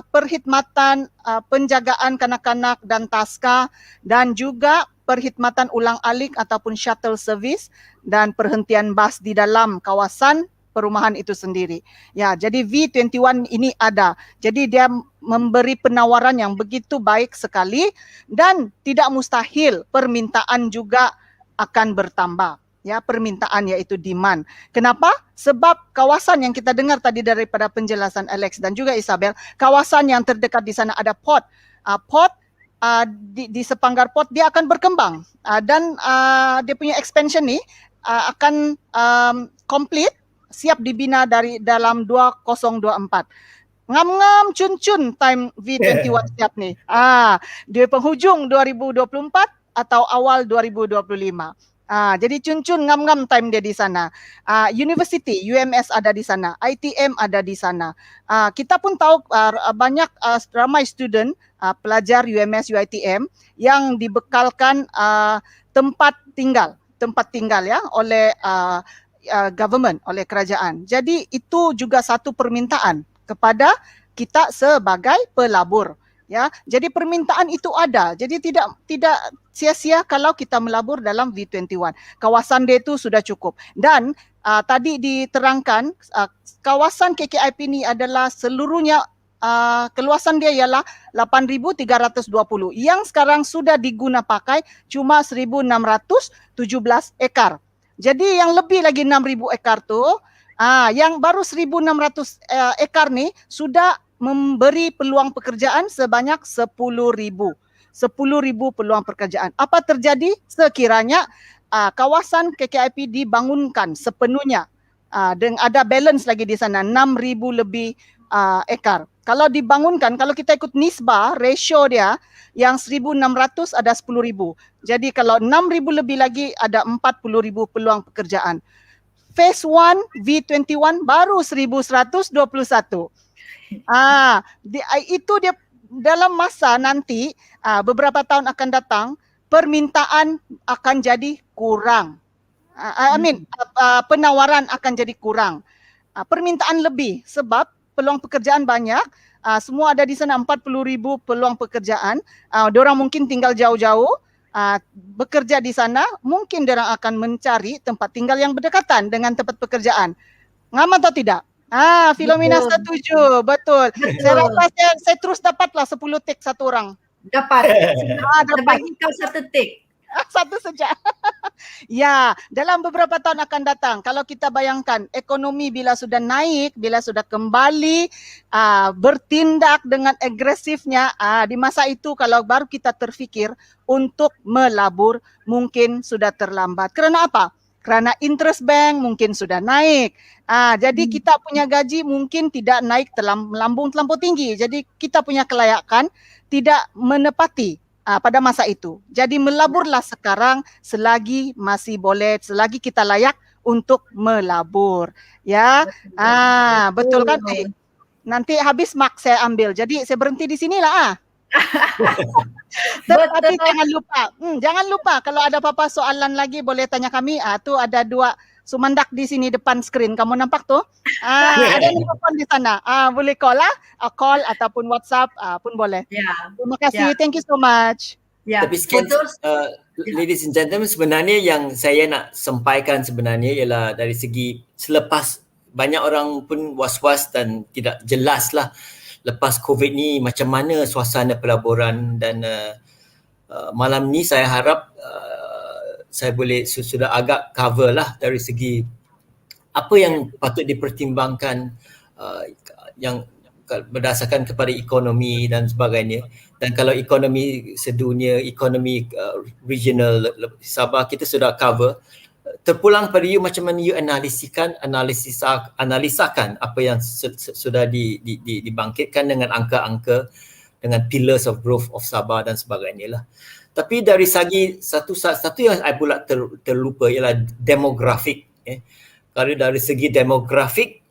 perkhidmatan penjagaan kanak-kanak dan taska, dan juga perkhidmatan ulang-alik ataupun shuttle service dan perhentian bas di dalam kawasan perumahan itu sendiri. Jadi V21 ini ada. Jadi dia memberi penawaran yang begitu baik sekali, dan tidak mustahil permintaan juga akan bertambah. Permintaan iaitu demand. Kenapa? Sebab kawasan yang kita dengar tadi daripada penjelasan Alex dan juga Isabelle, kawasan yang terdekat di sana ada port. Di Sepanggar Port dia akan berkembang, dan dia punya expansion ni akan complete, siap dibina dari dalam 2024. Ngam-ngam cun-cun time V21 siap ni. Dia penghujung 2024 atau awal 2025. Jadi cun-cun ngam-ngam time dia di sana. University, UMS ada di sana, ITM ada di sana. Kita pun tahu banyak ramai student pelajar UMS, UITM yang dibekalkan tempat tinggal oleh government, oleh kerajaan. Jadi itu juga satu permintaan kepada kita sebagai pelabur. Jadi permintaan itu ada. Jadi tidak sia-sia kalau kita melabur dalam V21. Kawasan dia itu sudah cukup. Dan tadi diterangkan kawasan KKIP ni adalah seluruhnya keluasan dia ialah 8,320 yang sekarang sudah diguna pakai cuma 1,617 ekar. Jadi yang lebih lagi 6,000 ekar tu, yang baru 1,600 ekar ni sudah memberi peluang pekerjaan sebanyak 10,000 peluang pekerjaan. Apa terjadi sekiranya kawasan KKIP dibangunkan sepenuhnya, dan ada balance lagi di sana 6,000 lebih ekar. Kalau dibangunkan, kalau kita ikut nisbah, ratio dia yang 1,600 ada 10,000. Jadi kalau 6,000 lebih lagi ada 40,000 peluang pekerjaan. Phase 1 V21 baru 1,121. Itu dia dalam masa nanti beberapa tahun akan datang permintaan akan jadi kurang. Penawaran akan jadi kurang. Permintaan lebih sebab peluang pekerjaan banyak. Semua ada di sana 40,000 peluang pekerjaan. Diorang mungkin tinggal jauh-jauh. Bekerja di sana, mungkin diorang akan mencari tempat tinggal yang berdekatan dengan tempat pekerjaan. Ngam atau tidak? Filomena setuju, betul. Saya rasa saya terus dapatlah 10 tik satu orang. Dapat. Dapat. Bagi kau satu tik. Satu saja. Ya, dalam beberapa tahun akan datang, kalau kita bayangkan ekonomi bila sudah naik, bila sudah kembali bertindak dengan agresifnya, di masa itu kalau baru kita terfikir untuk melabur, mungkin sudah terlambat. Kerana apa? Kerana interest bank mungkin sudah naik. Jadi kita punya gaji mungkin tidak naik melambung terlampau tinggi. Jadi kita punya kelayakan tidak menepati pada masa itu. Jadi melaburlah sekarang selagi masih boleh, selagi kita layak untuk melabur. Ya, betul kan? Nanti habis mak saya ambil. Jadi saya berhenti di sinilah. Tapi jangan lupa kalau ada apa-apa soalan lagi boleh tanya kami. Tu ada 2 sumandak di sini depan skrin. Kamu nampak tuh? Ada telepon di sana. Boleh call call ataupun WhatsApp pun boleh. Terima kasih. Thank you so much. Tapi sekian, ladies and gentlemen, sebenarnya yang saya nak sampaikan sebenarnya ialah dari segi selepas banyak orang pun was-was dan tidak jelas lah lepas COVID ni macam mana suasana pelaburan, dan malam ni saya harap saya boleh sudah agak cover lah dari segi apa yang patut dipertimbangkan yang berdasarkan kepada ekonomi dan sebagainya. Dan kalau ekonomi sedunia, ekonomi regional Sabah kita sudah cover. Terpulang pada you macam mana you analisakan apa yang sudah dibangkitkan dengan angka-angka, dengan pillars of growth of Sabah dan sebagainya lah. Tapi dari segi satu yang saya pula terlupa ialah demografik. Kalau dari segi demografik,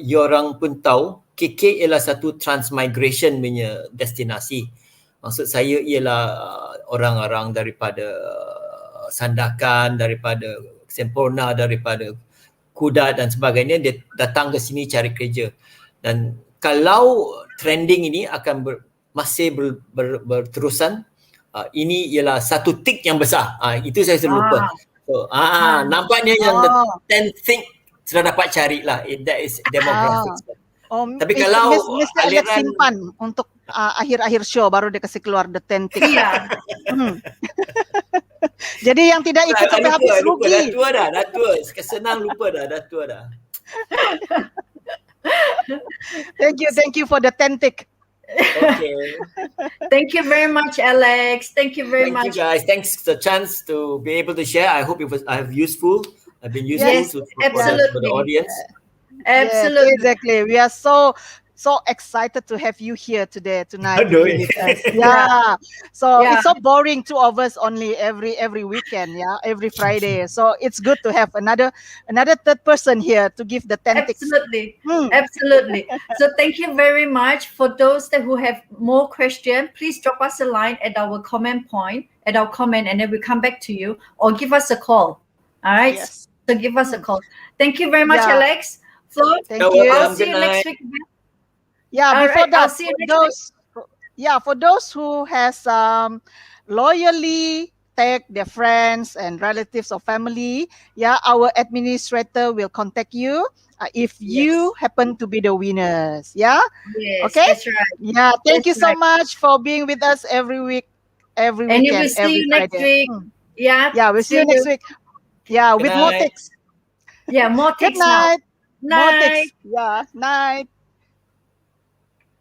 you orang pun tahu KK ialah satu transmigration punya destinasi. Maksud saya ialah orang-orang daripada Sandakan, daripada Semporna, daripada Kudat dan sebagainya, dia datang ke sini cari kerja. Dan kalau trending ini akan masih berterusan, ini ialah satu tik yang besar. Itu saya terlupa. So, nampaknya yang the 10th thing sudah dapat carilah. That is demographics. Tapi kalau Mr. Alex simpan untuk akhir-akhir show baru dia kasih keluar the 10 tips. Jadi yang tidak ikut sampai habis rugi. Dah tua. Senang lupa dah tua dah. Thank you for the 10 tick. Okay. Thank you very much, Alex. Thank you very much. Thank you guys. Thanks for the chance to be able to share. I hope I've been useful for the audience. Absolutely. Yes, exactly. We are so excited to have you here tonight. With us. So it's so boring, 2 of us only every weekend, every Friday. So it's good to have another third person here to give the 10 tips. Absolutely. So thank you very much. For those who have more questions, please drop us a line at our comment, and then we come back to you, or give us a call. All right. Yes. So give us a call. Thank you very much, Alex. Flo, thank you. I'll see you next week. For those who has loyally tag their friends and relatives or family, our administrator will contact you if you happen to be the winners. Yes, okay, that's right. Thank you so much for being with us every week, every weekend, and we'll see you next week. We'll see you next week. With more tips. More tips. Good night. Night. More tips. Night.